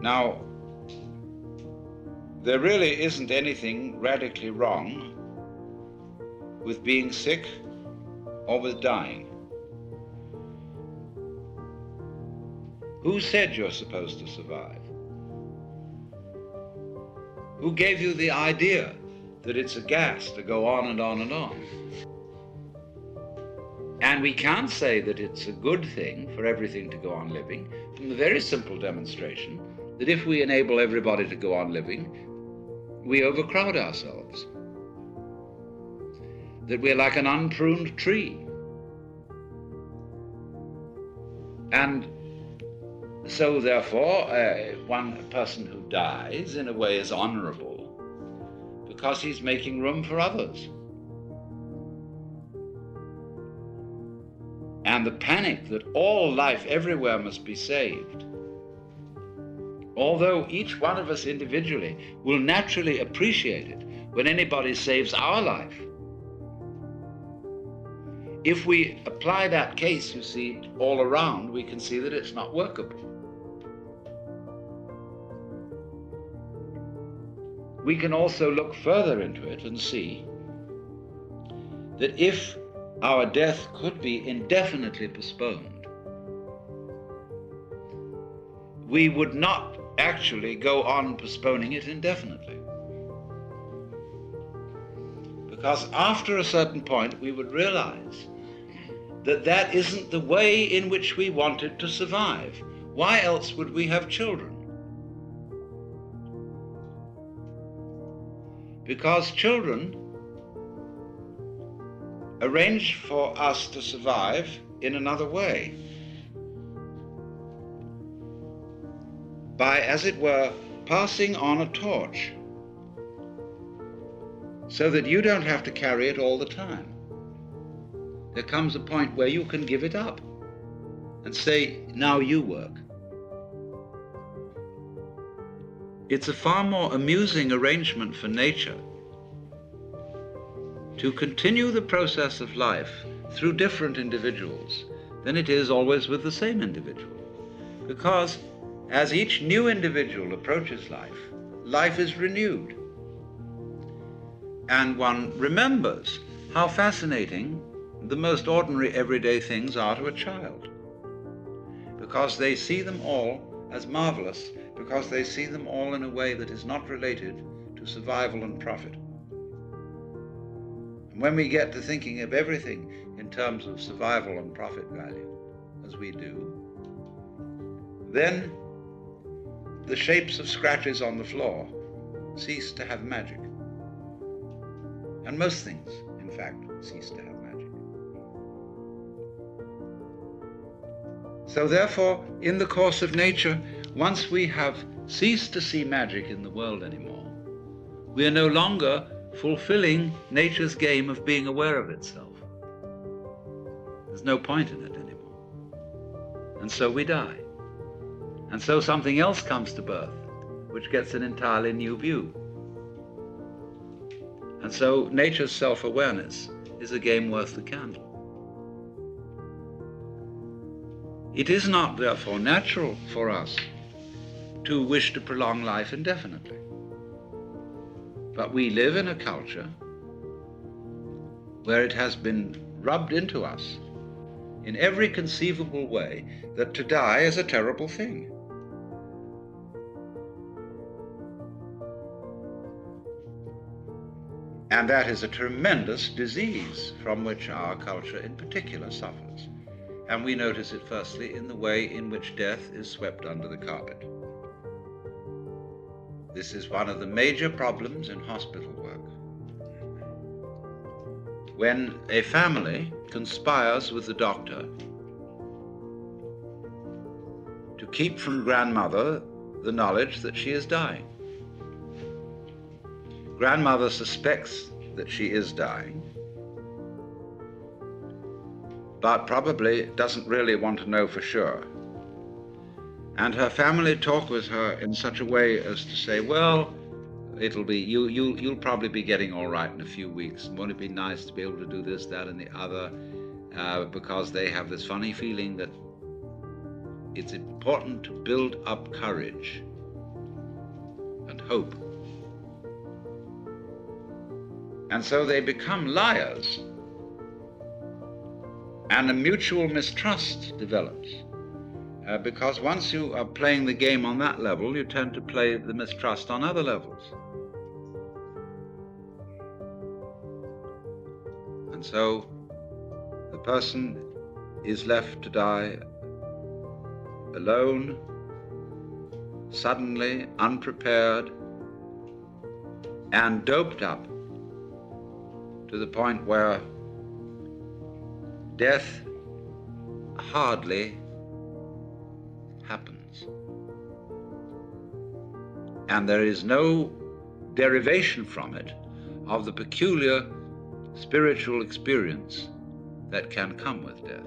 Now, there really isn't anything radically wrong with being sick or with dying. Who said you're supposed to survive? Who gave you the idea that it's a gas to go on and on and on? And we can't say that it's a good thing for everything to go on living from the very simple demonstration that if we enable everybody to go on living, we overcrowd ourselves. That we're like an unpruned tree. And so therefore, one person who dies in a way is honorable because he's making room for others. And the panic that all life everywhere must be saved, although each one of us individually will naturally appreciate it when anybody saves our life, if we apply that case, you see, all around, we can see that it's not workable. We can also look further into it and see that if our death could be indefinitely postponed, we would not actually go on postponing it indefinitely. Because after a certain point, we would realize that that isn't the way in which we wanted to survive. Why else would we have children? Because children arrange for us to survive in another way. By, as it were, passing on a torch, so that you don't have to carry it all the time. There comes a point where you can give it up and say, now you work. It's a far more amusing arrangement for nature to continue the process of life through different individuals than it is always with the same individual. Because as each new individual approaches life, life is renewed. And one remembers how fascinating the most ordinary everyday things are to a child, because they see them all as marvelous, because they see them all in a way that is not related to survival and profit. And when we get to thinking of everything in terms of survival and profit value, as we do, then the shapes of scratches on the floor cease to have magic. And most things, in fact, cease to have magic. So therefore, in the course of nature, once we have ceased to see magic in the world anymore, we are no longer fulfilling nature's game of being aware of itself. There's no point in it anymore. And so we die. And so something else comes to birth, which gets an entirely new view. And so nature's self-awareness is a game worth the candle. It is not, therefore, natural for us to wish to prolong life indefinitely. But we live in a culture where it has been rubbed into us in every conceivable way that to die is a terrible thing. And that is a tremendous disease from which our culture in particular suffers. And we notice it firstly in the way in which death is swept under the carpet. This is one of the major problems in hospital work. When a family conspires with the doctor to keep from grandmother the knowledge that she is dying. Grandmother suspects that she is dying, but probably doesn't really want to know for sure. And her family talk with her in such a way as to say, well, it'll be, you'll probably be getting all right in a few weeks. Won't it be nice to be able to do this, that, and the other? Because they have this funny feeling that it's important to build up courage and hope. And so they become liars, and a mutual mistrust develops. Because once you are playing the game on that level, you tend to play the mistrust on other levels. And so the person is left to die alone, suddenly, unprepared, and doped up to the point where death hardly happens. And there is no derivation from it of the peculiar spiritual experience that can come with death.